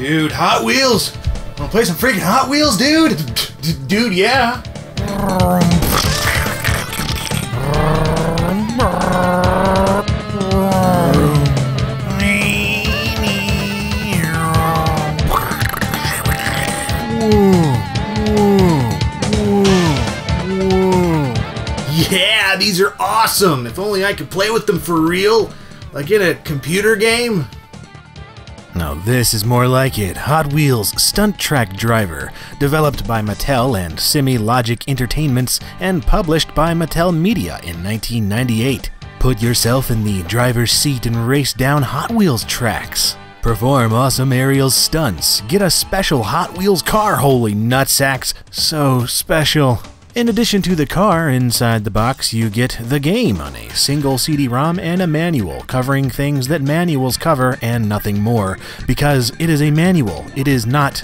Dude, Hot Wheels! Wanna play some freaking Hot Wheels, dude? Dude, yeah. Yeah, these are awesome! If only I could play with them for real, like in a computer game. Now this is more like it. Hot Wheels Stunt Track Driver, developed by Mattel and Semi-Logic Entertainments and published by Mattel Media in 1998. Put yourself in the driver's seat and race down Hot Wheels tracks. Perform awesome aerial stunts. Get a special Hot Wheels car, holy nutsacks, so special. In addition to the car, inside the box you get the game on a single CD-ROM and a manual covering things that manuals cover and nothing more, because it is a manual, it is not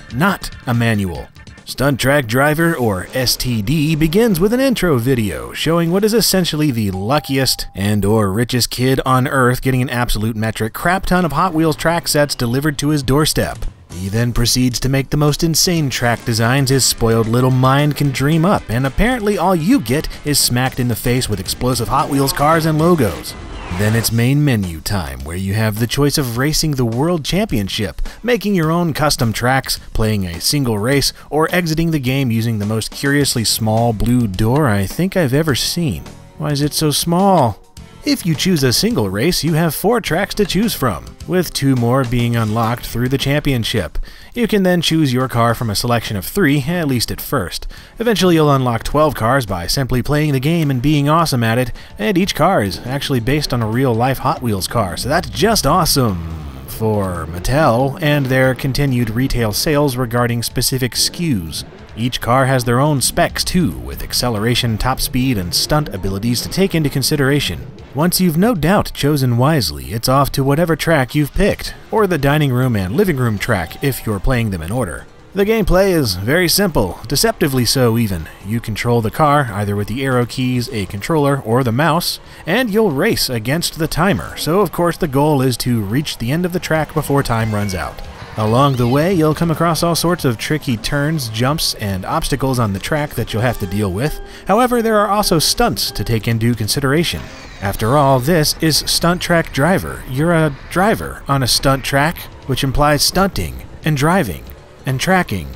a manual. Stunt Track Driver, or STD, begins with an intro video showing what is essentially the luckiest and/or richest kid on Earth getting an absolute metric crap ton of Hot Wheels track sets delivered to his doorstep. He then proceeds to make the most insane track designs his spoiled little mind can dream up, and apparently all you get is smacked in the face with explosive Hot Wheels cars and logos. Then it's main menu time, where you have the choice of racing the World Championship, making your own custom tracks, playing a single race, or exiting the game using the most curiously small blue door I think I've ever seen. Why is it so small? If you choose a single race, you have 4 tracks to choose from, with 2 more being unlocked through the championship. You can then choose your car from a selection of 3, at least at first. Eventually you'll unlock 12 cars by simply playing the game and being awesome at it, and each car is actually based on a real-life Hot Wheels car, so that's just awesome for Mattel and their continued retail sales regarding specific SKUs. Each car has their own specs too, with acceleration, top speed, and stunt abilities to take into consideration. Once you've no doubt chosen wisely, it's off to whatever track you've picked, or the dining room and living room track if you're playing them in order. The gameplay is very simple, deceptively so even. You control the car either with the arrow keys, a controller, or the mouse, and you'll race against the timer, so of course the goal is to reach the end of the track before time runs out. Along the way, you'll come across all sorts of tricky turns, jumps, and obstacles on the track that you'll have to deal with. However, there are also stunts to take into consideration. After all, this is Stunt Track Driver. You're a driver on a stunt track, which implies stunting, and driving, and tracking.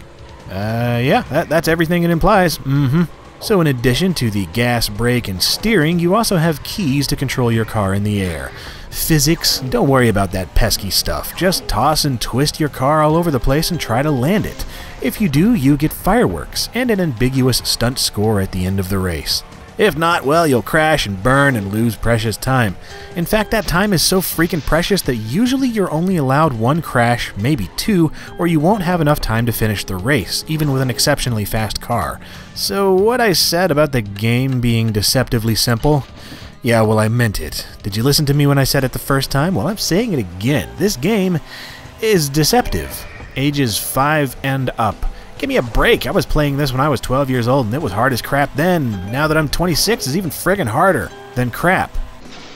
Yeah, that's everything it implies. So in addition to the gas, brake, and steering, you also have keys to control your car in the air. Physics, don't worry about that pesky stuff. Just toss and twist your car all over the place and try to land it. If you do, you get fireworks and an ambiguous stunt score at the end of the race. If not, well, you'll crash and burn and lose precious time. In fact, that time is so freaking precious that usually you're only allowed 1 crash, maybe 2, or you won't have enough time to finish the race, even with an exceptionally fast car. So what I said about the game being deceptively simple? Yeah, well, I meant it. Did you listen to me when I said it the first time? Well, I'm saying it again. This game is deceptive. Ages 5 and up. Give me a break. I was playing this when I was 12 years old, and it was hard as crap then. Now that I'm 26, it's even friggin' harder than crap.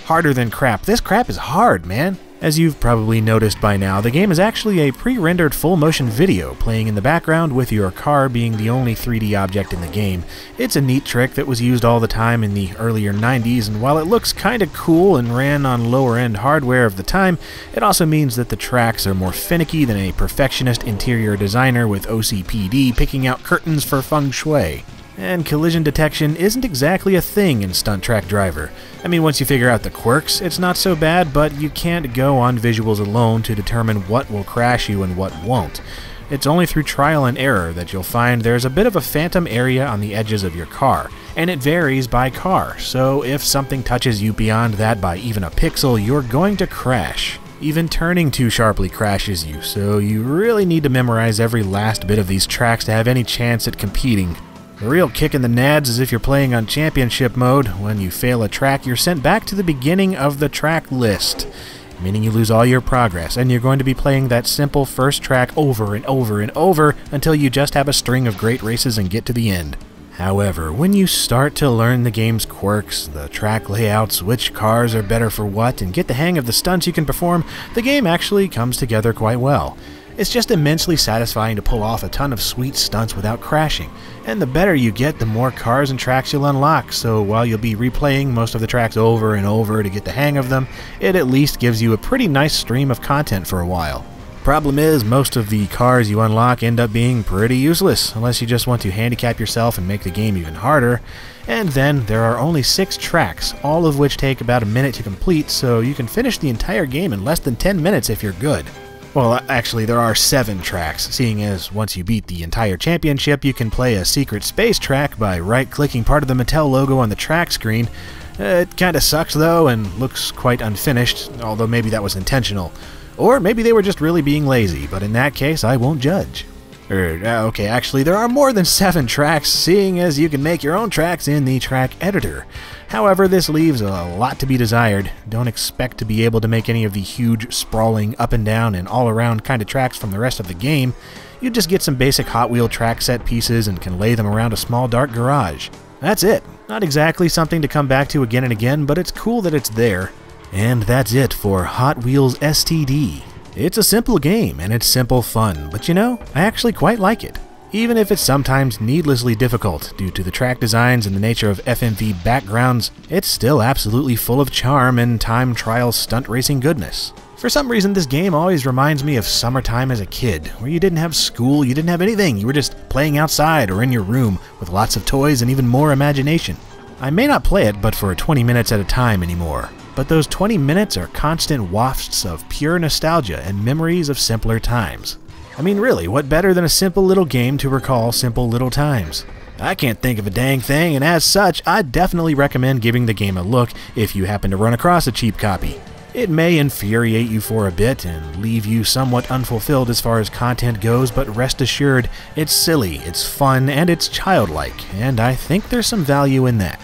Harder than crap. This crap is hard, man. As you've probably noticed by now, the game is actually a pre-rendered full-motion video playing in the background with your car being the only 3D object in the game. It's a neat trick that was used all the time in the earlier 90s, and while it looks kinda cool and ran on lower-end hardware of the time, it also means that the tracks are more finicky than a perfectionist interior designer with OCPD picking out curtains for feng shui. And collision detection isn't exactly a thing in Stunt Track Driver. I mean, once you figure out the quirks, it's not so bad, but you can't go on visuals alone to determine what will crash you and what won't. It's only through trial and error that you'll find there's a bit of a phantom area on the edges of your car, and it varies by car, so if something touches you beyond that by even a pixel, you're going to crash. Even turning too sharply crashes you, so you really need to memorize every last bit of these tracks to have any chance at competing. The real kick in the nads is if you're playing on championship mode. When you fail a track, you're sent back to the beginning of the track list, meaning you lose all your progress, and you're going to be playing that simple first track over and over and over until you just have a string of great races and get to the end. However, when you start to learn the game's quirks, the track layouts, which cars are better for what, and get the hang of the stunts you can perform, the game actually comes together quite well. It's just immensely satisfying to pull off a ton of sweet stunts without crashing, and the better you get, the more cars and tracks you'll unlock, so while you'll be replaying most of the tracks over and over to get the hang of them, it at least gives you a pretty nice stream of content for a while. Problem is, most of the cars you unlock end up being pretty useless, unless you just want to handicap yourself and make the game even harder. And then, there are only 6 tracks, all of which take about a minute to complete, so you can finish the entire game in less than 10 minutes if you're good. Well, actually, there are 7 tracks, seeing as once you beat the entire championship, you can play a secret space track by right-clicking part of the Mattel logo on the track screen. It kinda sucks though, and looks quite unfinished, although maybe that was intentional. Or maybe they were just really being lazy, but in that case, I won't judge. Okay, actually, there are more than 7 tracks, seeing as you can make your own tracks in the track editor. However, this leaves a lot to be desired. Don't expect to be able to make any of the huge, sprawling, up and down, and all-around kind of tracks from the rest of the game. You just get some basic Hot Wheel track set pieces and can lay them around a small, dark garage. That's it. Not exactly something to come back to again and again, but it's cool that it's there. And that's it for Hot Wheels STD. It's a simple game, and it's simple fun, but you know, I actually quite like it. Even if it's sometimes needlessly difficult due to the track designs and the nature of FMV backgrounds, it's still absolutely full of charm and time trial stunt racing goodness. For some reason, this game always reminds me of summertime as a kid, where you didn't have school, you didn't have anything, you were just playing outside or in your room with lots of toys and even more imagination. I may not play it but for 20 minutes at a time anymore. But those 20 minutes are constant wafts of pure nostalgia and memories of simpler times. I mean, really, what better than a simple little game to recall simple little times? I can't think of a dang thing, and as such, I'd definitely recommend giving the game a look if you happen to run across a cheap copy. It may infuriate you for a bit and leave you somewhat unfulfilled as far as content goes, but rest assured, it's silly, it's fun, and it's childlike, and I think there's some value in that.